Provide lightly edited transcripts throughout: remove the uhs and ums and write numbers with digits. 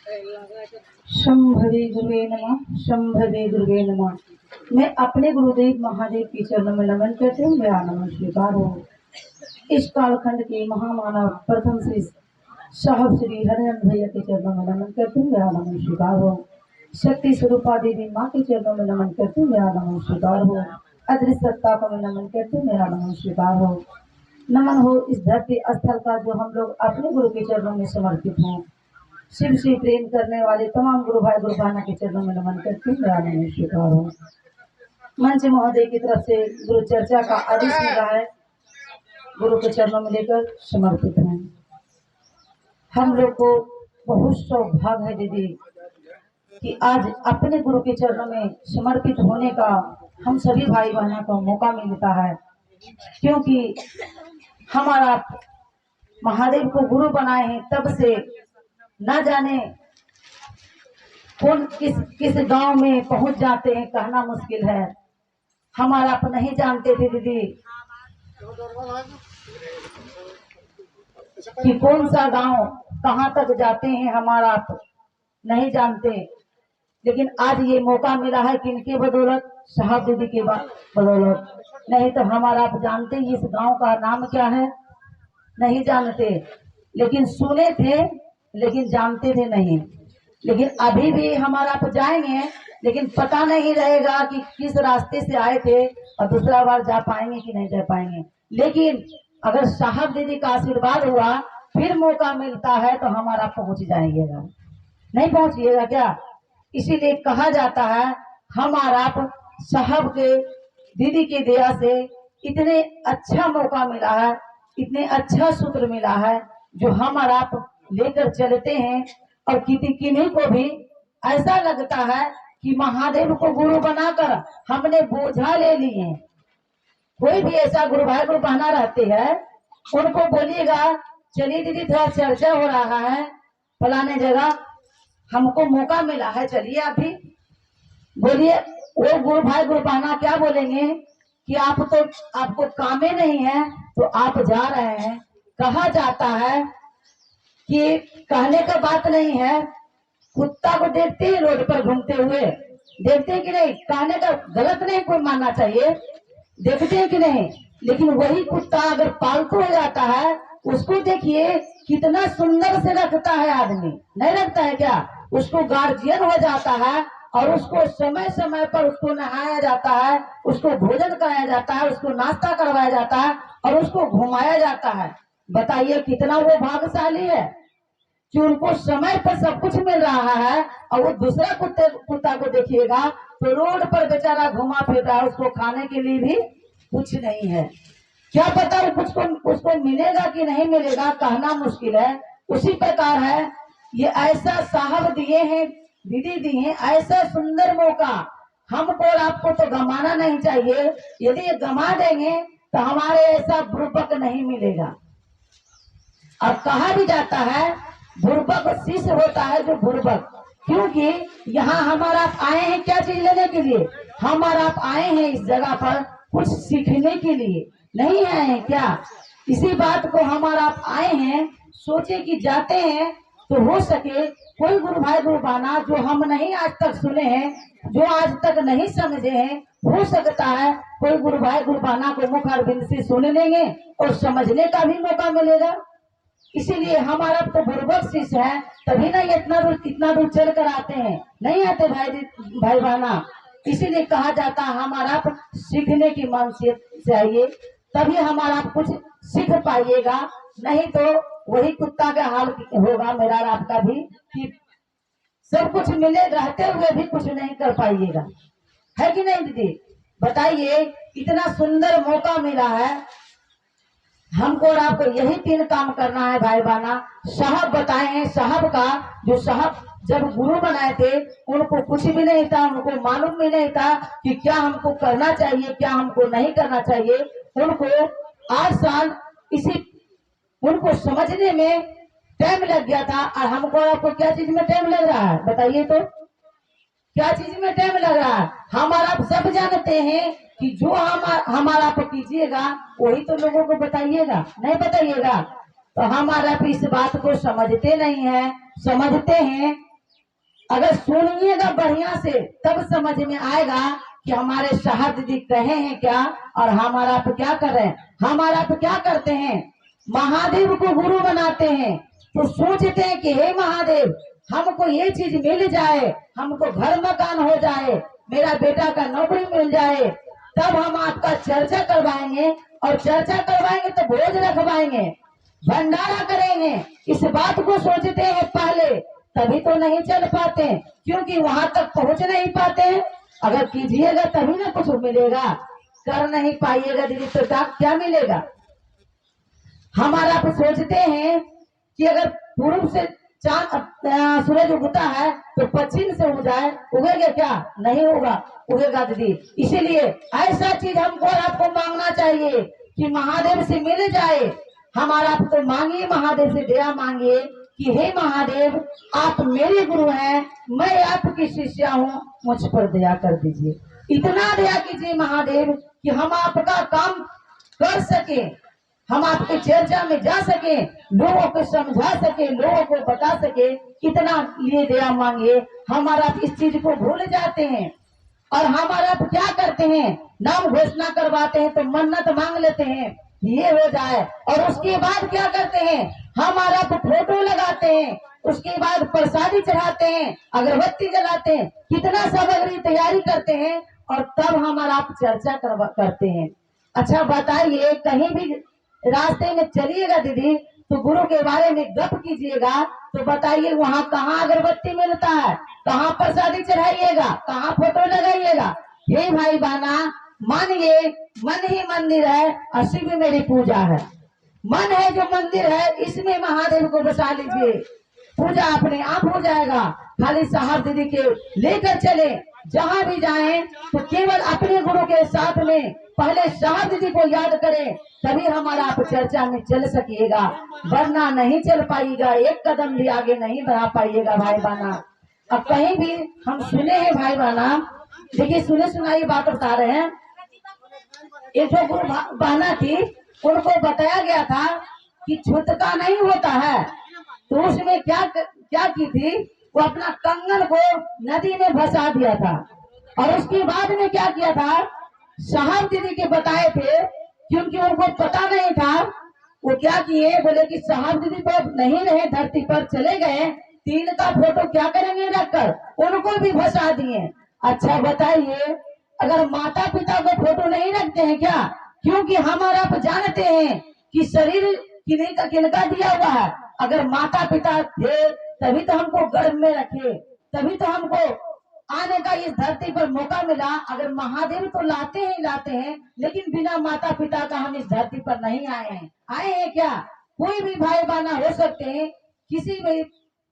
शंभवे गुरुवे नमः। शंभवे गुरुवे नमः। मैं अपने गुरुदेव महादेव की चरणों में नमन करती हूँ। मेरा नमन स्वीकार हो। इस कालखंड के महामानव प्रथम श्री साहब श्री हरिनंद भैया के चरणों में नमन करती हूँ। मेरा नमन स्वीकार हो। शक्ति स्वरूपा देवी माँ के चरणों में नमन करती हूँ। मेरा नमन स्वीकार हो। अदृश्य सत्ता को मैं नमन करती हूँ। मेरा नमन स्वीकार हो। नमन हो इस धरती स्थल का जो हम लोग अपने गुरु के चरणों में समर्पित हों। शिव से प्रेम करने वाले तमाम गुरु भाई गुरु बहना के चरणों में नमन करती हूँ। मेरा नमन स्वीकार हो। मंच महोदय की तरफ से गुरु चर्चा का आदेश मिला है, गुरु के चरणों में लेकर समर्पित हैं। हम लोग को बहुत सौभाग्य है दीदी कि आज अपने गुरु के चरणों में समर्पित होने का हम सभी भाई बहनों को मौका मिलता है, क्योंकि हमारा महादेव को गुरु बनाए हैं तब से न जाने कौन किस किस गांव में पहुंच जाते हैं, कहना मुश्किल है। हमारा आप नहीं जानते थे दीदी कि कौन सा गांव कहां तक जाते हैं, हमारा आप नहीं जानते। लेकिन आज ये मौका मिला है किनके बदौलत, साहब दीदी के बदौलत। नहीं तो हमारा आप जानते इस गांव का नाम क्या है, नहीं जानते। लेकिन सुने थे लेकिन जानते थे नहीं। लेकिन अभी भी हमारा आप जाएंगे लेकिन पता नहीं रहेगा कि किस रास्ते से आए थे और दूसरा बार जा पाएंगे कि नहीं जा पाएंगे। लेकिन अगर साहब दीदी का आशीर्वाद हुआ फिर मौका मिलता है तो हमारा पहुंच जाएगा, नहीं पहुंचिएगा क्या। इसीलिए कहा जाता है हमारा साहब के दीदी की दया से इतने अच्छा मौका मिला है, इतने अच्छा सूत्र मिला है जो हमारा लेकर चलते हैं। और किन्हीं को भी ऐसा लगता है कि महादेव को गुरु बनाकर हमने बोझा ले लिए। कोई भी ऐसा गुरु भाई गुरु बहना रहते हैं उनको बोलिएगा चलिए दीदी थोड़ा चर्चा हो रहा है फलाने जगह, हमको मौका मिला है, चलिए आप भी बोलिए। वो गुरु भाई गुरु बहना क्या बोलेंगे कि आप तो आपको कामे नहीं है तो आप जा रहे हैं। कहा जाता है कि कहने का बात नहीं है, कुत्ता को देखते हैं रोड पर घूमते हुए, देखते हैं कि नहीं, कहने का गलत नहीं कोई मानना चाहिए, देखते हैं कि नहीं। लेकिन वही कुत्ता अगर पालतू हो जाता है उसको देखिए कितना सुंदर से रखता है आदमी, नहीं रखता है क्या। उसको गार्जियन हो जाता है और उसको समय समय पर उसको नहाया जाता है, उसको भोजन कराया जाता है, उसको नाश्ता करवाया जाता है और उसको घुमाया जाता है। बताइए कितना वो भाग्यशाली है कि उनको समय पर सब कुछ मिल रहा है। और वो दूसरा कुत्ता को देखिएगा तो रोड पर बेचारा घुमा फिर रहा है, उसको खाने के लिए भी कुछ नहीं है। क्या पता उसको मिलेगा कि नहीं मिलेगा, कहना मुश्किल है। उसी प्रकार है ये ऐसा साहब दिए हैं, दीदी दिए हैं, ऐसा सुंदर मौका हमको और आपको तो गंवाना नहीं चाहिए। यदि ये गंवा देंगे तो हमारे ऐसा बुर्बक नहीं मिलेगा। और कहा भी जाता है बुर्बक शिष्य होता है जो बुर्बक, क्योंकि यहाँ हमारा आप आए हैं क्या चीज लेने के लिए, हमारा आप आए हैं इस जगह पर कुछ सीखने के लिए, नहीं आए हैं क्या। इसी बात को हमारा आप आए हैं, सोचे कि जाते हैं तो हो सके कोई गुरु भाई गुरु बहना जो हम नहीं आज तक सुने हैं, जो आज तक नहीं समझे हैं, हो सकता है कोई गुरु भाई गुरु बहना को मुख अरविंद से सुन लेंगे और समझने का भी मौका मिलेगा। इसीलिए हमारा तो बुर्बक शिष्य है, तभी ना इतना दूर चल कर आते हैं, नहीं आते भाई बहना। इसीलिए कहा जाता है हमारा सीखने की मानसियत चाहिए, तभी हमारा कुछ सीख पाइएगा। नहीं तो वही कुत्ता का हाल होगा मेरा आपका भी कि सब कुछ मिले रहते हुए भी कुछ नहीं कर पाइएगा, है कि नहीं दीदी। बताइए इतना सुंदर मौका मिला है हमको और आपको, यही 3 काम करना है भाई बहना। साहब बताए हैं, साहब का जो साहब जब गुरु बनाए थे उनको कुछ भी नहीं था, उनको मालूम भी नहीं था कि क्या हमको करना चाहिए क्या हमको नहीं करना चाहिए। उनको 8 साल इसी उनको समझने में टाइम लग गया था। और हमको और आपको क्या चीज में टाइम लग रहा है बताइए तो, क्या चीज में टाइम लग रहा है। हमारा आप सब जानते हैं कि जो हमारा आप कीजिएगा वही तो लोगों को बताइएगा, नहीं बताइएगा। तो हमारा इस बात को समझते नहीं है, समझते हैं अगर सुनिएगा बढ़िया से तब समझ में आएगा कि हमारे साहब दीदी कहे हैं क्या और हमारा आप क्या कर रहे हैं। हमारा आप क्या करते हैं, महादेव को गुरु बनाते हैं तो सोचते हैं कि हे महादेव हमको ये चीज मिल जाए, हमको घर मकान हो जाए, मेरा बेटा का नौकरी मिल जाए, तब हम आपका चर्चा करवाएंगे और चर्चा करवाएंगे तो भोज रखवाएंगे, भंडारा करेंगे। इस बात को सोचते हैं पहले, तभी तो नहीं चल पाते क्योंकि वहां तक पहुंच नहीं पाते। अगर कीजिएगा तभी ना कुछ मिलेगा, कर नहीं पाइएगा दीदी तो क्या मिलेगा। हमारा आप सोचते हैं कि अगर पूर्व से चांद सूरज उगता है तो पश्चिम से उगेगा क्या, नहीं होगा, उगेगा दीदी। इसीलिए ऐसा चीज हमको आपको मांगना चाहिए कि महादेव से मिल जाए। हमारा आप तो मांगिए, महादेव से दया मांगिए कि हे महादेव आप मेरे गुरु हैं, मैं आपकी शिष्या हूँ, मुझ पर दया कर दीजिए। इतना दया कीजिए महादेव कि हम आपका काम कर सके, हम आपके चर्चा में जा सके, लोगों को समझा सके, लोगों को बता सके, इतना लिए दया मांगिए। हमारा इस चीज को भूल जाते हैं और हमारा क्या करते हैं, नाम घोषणा करवाते हैं तो मन्नत मांग लेते हैं ये हो जाए, और उसके बाद क्या करते हैं, हमारा फोटो लगाते हैं, उसके बाद प्रसादी चढ़ाते हैं, अगरबत्ती जलाते हैं, कितना सामग्री तैयारी करते हैं और तब हमारा चर्चा करते हैं। अच्छा बताइए, कहीं भी रास्ते में चलिएगा दीदी तो गुरु के बारे में गप कीजिएगा तो बताइए वहाँ कहाँ अगरबत्ती मिलता है, कहाँ प्रसादी चढ़ाइएगा, कहाँ फोटो लगाइएगा। हे भाई बहना मानिए, मन ही मंदिर है, असी में मेरी पूजा है। मन है जो मंदिर है, इसमें महादेव को बसा लीजिए, पूजा अपने आप हो जाएगा। खाली साहब दीदी के लेकर चले, जहाँ भी जाएं तो केवल अपने गुरु के साथ में पहले साहब दीदी को याद करें, तभी हमारा आप चर्चा में चल सकिएगा, वरना नहीं चल पाइएगा, एक कदम भी आगे नहीं बढ़ा पाइएगा भाई बहना। अब कहीं भी हम सुने हैं भाई बहना, देखिए सुने सुनाई बात बता रहे हैं, एक जो गुरु बहना थी उनको बताया गया था कि छुटका नहीं होता है, तो उसमें क्या की थी, वो अपना कंगन को नदी में फंसा दिया था और उसके बाद में क्या किया था, साहब दीदी के बताए थे, क्योंकि उनको पता नहीं था, वो क्या किए, बोले कि साहब दीदी तो नहीं रहे, धरती पर चले गए, तीन का फोटो क्या करेंगे रखकर, उनको भी फंसा दिए। अच्छा बताइए, अगर माता पिता को फोटो नहीं रखते हैं क्या, क्योंकि हमारा आप जानते हैं कि शरीर किनका दिया हुआ है, अगर माता पिता थे तभी तो हमको गर्भ में रखे, तभी तो हमको आने का इस धरती पर मौका मिला। अगर महादेव तो लाते हैं, लेकिन बिना माता पिता का हम इस धरती पर नहीं आए हैं क्या, कोई भी भाई बहना हो सकते हैं, किसी भी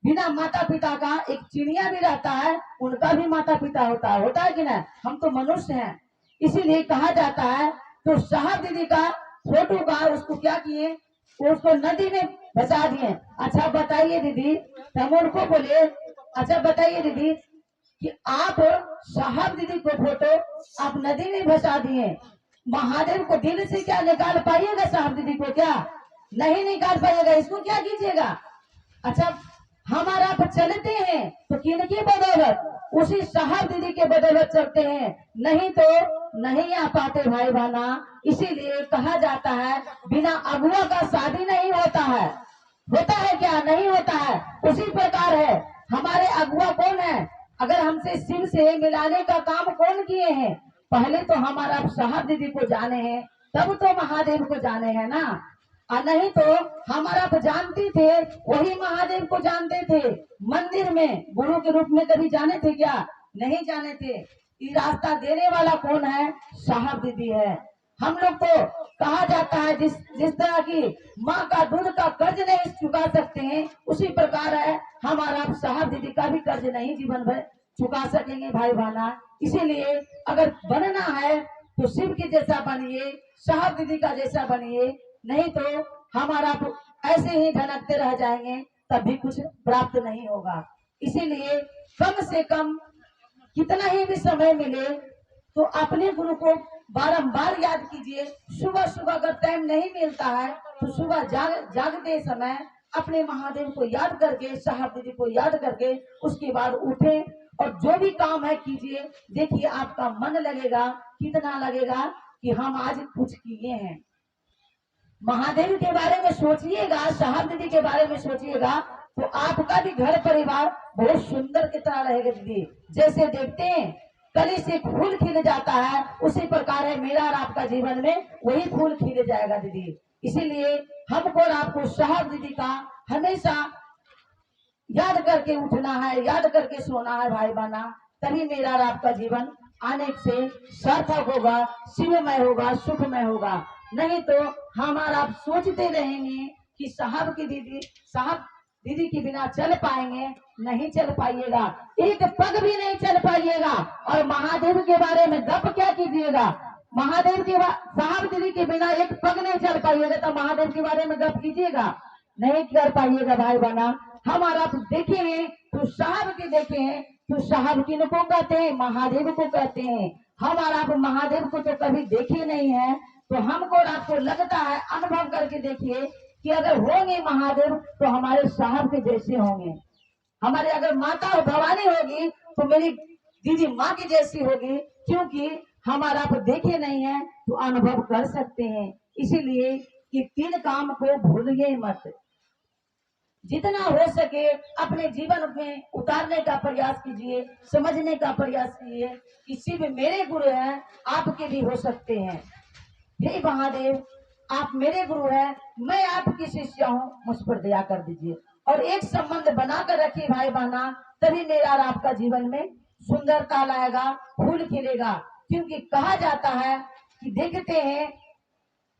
बिना माता पिता का, एक चिड़िया भी रहता है, उनका भी माता पिता होता है कि ना, हम तो मनुष्य हैं। इसीलिए कहा जाता है, तो साहब दीदी का फोटो का उसको क्या किए, उसको नदी में फंसा दिए। अच्छा बताइए दीदी, हम उनको बोले, अच्छा बताइए दीदी कि आप साहब दीदी को फोटो आप नदी में फंसा दिए, महादेव को दिल से क्या निकाल पाइएगा, साहब दीदी को क्या नहीं निकाल पाइएगा, इसको क्या कीजिएगा। अच्छा हमारा आप चलते हैं तो किनकी बदौलत, उसी साहब दीदी के बदौलत चलते हैं, नहीं तो नहीं आ पाते भाई बहना। इसीलिए कहा जाता है बिना अगुआ का शादी नहीं होता है, होता है क्या, नहीं होता है। उसी प्रकार है, हमारे अगुआ कौन है, अगर हमसे शिव से मिलाने का काम कौन किए हैं, पहले तो हमारा साहब दीदी को जाने हैं, तब तो महादेव को जाने हैं ना, और नहीं तो हमारा तो जानते थे, वही महादेव को जानते थे। मंदिर में गुरु के रूप में कभी जाने थे क्या, नहीं जाने थे। ये रास्ता देने वाला कौन है, साहब दीदी है। हम लोग तो कहा जाता है जिस तरह की माँ का दूध का कर्ज नहीं चुका सकते हैं, उसी प्रकार है हमारा साहब दीदी का भी कर्ज नहीं जीवन भर चुका सकेंगे भाई बहना। इसीलिए अगर बनना है तो शिव के जैसा बनिए, साहब दीदी का जैसा बनिए, नहीं तो हमारा ऐसे ही भटकते रह जाएंगे, तभी कुछ प्राप्त नहीं होगा। इसीलिए कम से कम कितना ही भी समय मिले तो अपने गुरु को बारंबार याद कीजिए। सुबह सुबह अगर टाइम नहीं मिलता है तो सुबह जागते समय अपने महादेव को याद करके, साहब दीदी को याद करके उसके बाद उठे और जो भी काम है कीजिए। देखिए आपका मन लगेगा, कितना लगेगा कि हम आज कुछ किए हैं। महादेव के बारे में सोचिएगा, साहब दीदी के बारे में सोचिएगा, तो आपका भी घर परिवार बहुत सुंदर की तरह रहेगा दीदी। जैसे देखते हैं कली से फूल खिल जाता है, उसी प्रकार है मेरा और आपका जीवन में वही फूल खिल जाएगा दीदी। इसीलिए हमको और आपको साहब दीदी का हमेशा याद करके उठना है, याद करके सोना है भाई बहना, तभी मेरा और आपका जीवन आने से सार्थक होगा, शिवमय होगा, सुखमय होगा। नहीं तो हमारा आप सोचते रहेंगे कि साहब दीदी के बिना चल पाएंगे, नहीं चल पाइएगा, एक पग भी नहीं चल पाइएगा। और महादेव के बारे में गप क्या कीजिएगा, महादेव के साहब दीदी के बिना एक पग नहीं चल पाइएगा, तो महादेव के बारे में गप कीजिएगा, नहीं कर पाइएगा भाई बहना। हमारा आप देखे हैं तो साहब के देखे हैं तो साहब किनको कहते हैं, महादेव को कहते हैं। हमारा आप महादेव को तो कभी देखे नहीं है, तो हमको और आपको लगता है, अनुभव करके देखिए कि अगर होंगे महादेव तो हमारे साहब के जैसे होंगे। हमारे अगर माता भवानी होगी तो मेरी दीदी माँ की जैसी होगी, क्योंकि हमारा आप देखे नहीं है तो अनुभव कर सकते हैं। इसीलिए कि 3 काम को भूलिए मत, जितना हो सके अपने जीवन में उतारने का प्रयास कीजिए, समझने का प्रयास कीजिए कि सिर्फ मेरे गुरु हैं, आपके भी हो सकते हैं। हे महादेव, आप मेरे गुरु हैं, मैं आपकी शिष्य हूँ, मुझ पर दया कर दीजिए। और एक संबंध बनाकर रखिए भाई बहना, तभी मेरा और आपका जीवन में सुंदरता लाएगा, फूल खिलेगा। क्योंकि कहा जाता है कि देखते हैं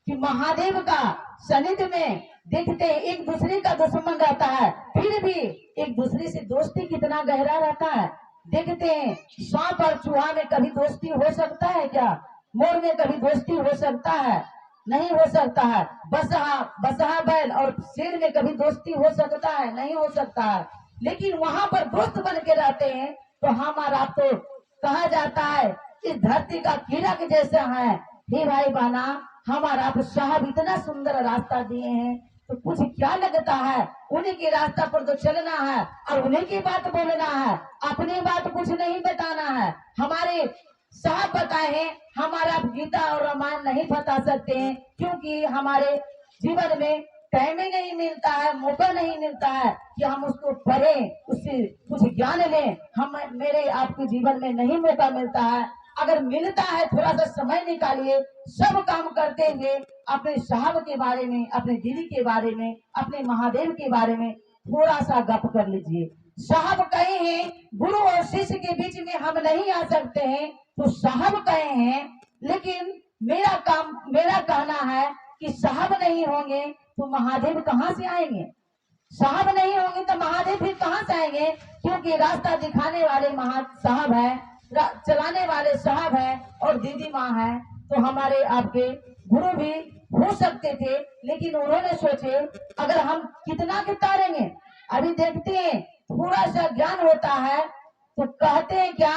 कि महादेव का सानिध्य में देखते हैं एक दूसरे का दुश्मन रहता है, फिर भी एक दूसरे से दोस्ती कितना गहरा रहता है। देखते हैं सांप और चूहा में कभी दोस्ती हो सकता है क्या? मोर में कभी दोस्ती हो सकता है? नहीं हो सकता है। बसहा बैल और शेर में कभी दोस्ती हो सकता है? नहीं हो सकता है। लेकिन वहां पर दोस्त बन के रहते हैं। तो हमारा तो कहा जाता है इस धरती का कीड़ा के जैसा है। हे भाई बहना, हमारा आप साहब इतना सुंदर रास्ता दिए हैं, तो कुछ क्या लगता है, उन्हीं के रास्ता पर तो चलना है और उन्हीं की बात बोलना है, अपनी बात कुछ नहीं बताना है। हमारे साहब बताए हैं, हमारा गीता और रामायण नहीं बता सकते हैं, क्योंकि हमारे जीवन में टाइम ही नहीं मिलता है, मौका नहीं मिलता है कि हम उसको पढ़ें, उससे कुछ ज्ञान लें। हम मेरे आपके जीवन में नहीं मौका मिलता है। अगर मिलता है थोड़ा सा समय निकालिए, सब काम करते हुए अपने साहब के बारे में, अपने दीदी के बारे में, अपने महादेव के बारे में थोड़ा सा गप कर लीजिए। साहब कहे हैं गुरु और शिष्य के बीच में हम नहीं आ सकते हैं, तो साहब कहे हैं, लेकिन मेरा कहना है कि साहब नहीं होंगे तो महादेव कहाँ से आएंगे? साहब नहीं होंगे तो महादेव फिर कहाँ से आएंगे? क्योंकि रास्ता दिखाने वाले साहब है, चलाने वाले साहब है और दीदी माँ है। तो हमारे आपके गुरु भी हो सकते थे, लेकिन उन्होंने सोचे अगर हम कितना के तारेंगे। अभी देखते हैं थोड़ा सा ज्ञान होता है तो कहते हैं क्या,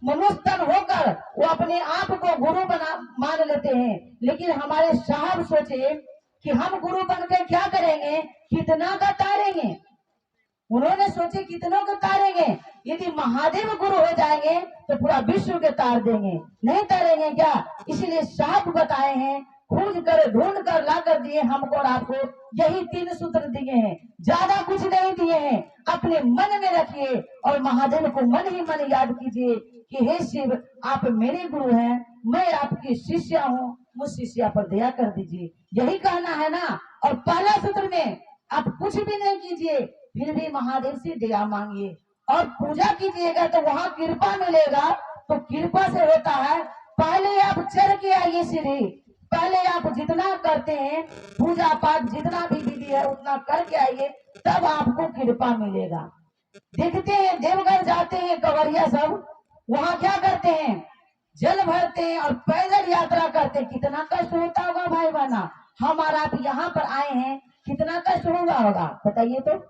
मनुष्य होकर वो अपने आप को गुरु मान लेते हैं। लेकिन हमारे साहब सोचे कि हम गुरु बनकर क्या करेंगे, कितना का तारेंगे। उन्होंने सोचे कितनों को तारेंगे, यदि महादेव गुरु हो जाएंगे तो पूरा विश्व के तार देंगे, नहीं तारेंगे क्या? इसीलिए साहब बताए हैं, खोज कर ढूंढ कर ला कर दिए हमको और आपको, यही 3 सूत्र दिए हैं, ज्यादा कुछ नहीं दिए हैं। अपने मन में रखिए और महादेव को मन ही मन याद कीजिए कि हे शिव, आप मेरे गुरु हैं, मैं आपकी शिष्य हूँ, मुझ शिष्या पर दया कर दीजिए, यही कहना है ना। और पहला सूत्र में आप कुछ भी नहीं कीजिए, फिर भी महादेव से दया मांगिए और पूजा कीजिएगा तो वहाँ कृपा मिलेगा। तो कृपा से होता है, पहले आप चढ़ के आइए सीढ़ी, पहले आप जितना करते हैं पूजा पाठ जितना भी विधि है उतना करके आइए, तब आपको कृपा मिलेगा। देखते हैं देवघर जाते हैं कंवरिया सब, वहाँ क्या करते हैं, जल भरते हैं और पैदल यात्रा करते हैं। कितना कष्ट होता होगा भाई बहना। हमारा आप यहाँ पर आए हैं, कितना कष्ट हुआ होगा बताइए तो।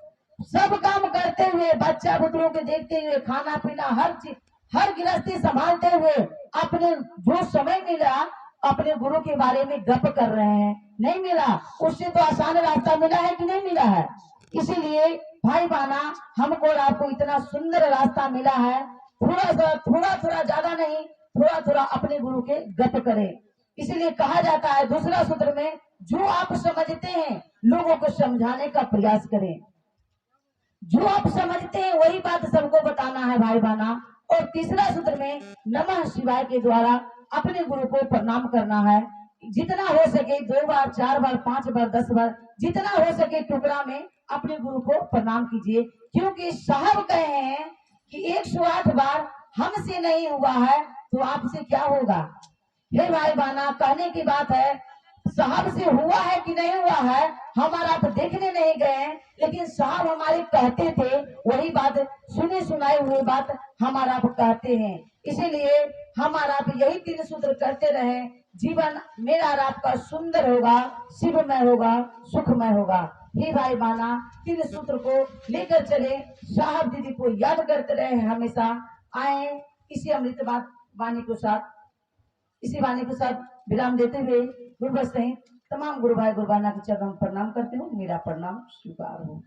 सब काम करते हुए, बच्चा बुतरों के देखते हुए, खाना पीना हर चीज, हर गृहस्थी संभालते हुए, अपने जो समय मिला अपने गुरु के बारे में गप कर रहे हैं, नहीं मिला। उससे तो आसान रास्ता मिला है कि नहीं मिला है। इसीलिए भाई बहना, हमको और आपको इतना सुंदर रास्ता मिला है। थोड़ा थोड़ा ज्यादा नहीं, थोड़ा थोड़ा अपने गुरु के गप करें। इसलिए कहा जाता है दूसरा सूत्र में, जो आप समझते हैं लोगों को समझाने का प्रयास करें। जो आप समझते हैं वही बात सबको बताना है भाई बहना। और तीसरा सूत्र में नमः शिवाय के द्वारा अपने गुरु को प्रणाम करना है। जितना हो सके 2 बार, 4 बार, 5 बार, 10 बार, जितना हो सके टुकड़ा में अपने गुरु को प्रणाम कीजिए। क्योंकि साहब कहे हैं कि 108 बार हमसे नहीं हुआ है तो आपसे क्या होगा। हे भाई बहना, कहने की बात है, साहब से हुआ है कि नहीं हुआ है हमारा आप देखने नहीं गए, लेकिन साहब हमारे कहते थे वही बात, सुने सुनाए हुए बात हमारा आप कहते हैं। इसीलिए हमारा आप यही 3 सूत्र करते रहे, जीवन मेरा और आपका सुंदर होगा, शिवमय होगा, सुखमय होगा। हे भाई बहना, 3 सूत्र को लेकर चले, साहब दीदी को याद करते रहे हमेशा। आए इसी अमृत वाणी के साथ, इसी वाणी के साथ विराम देते हुए गुरुवर सहित तमाम गुरु भाई गुरु बहना के चरणों में प्रणाम करते हूँ। मेरा प्रणाम स्वीकार हो।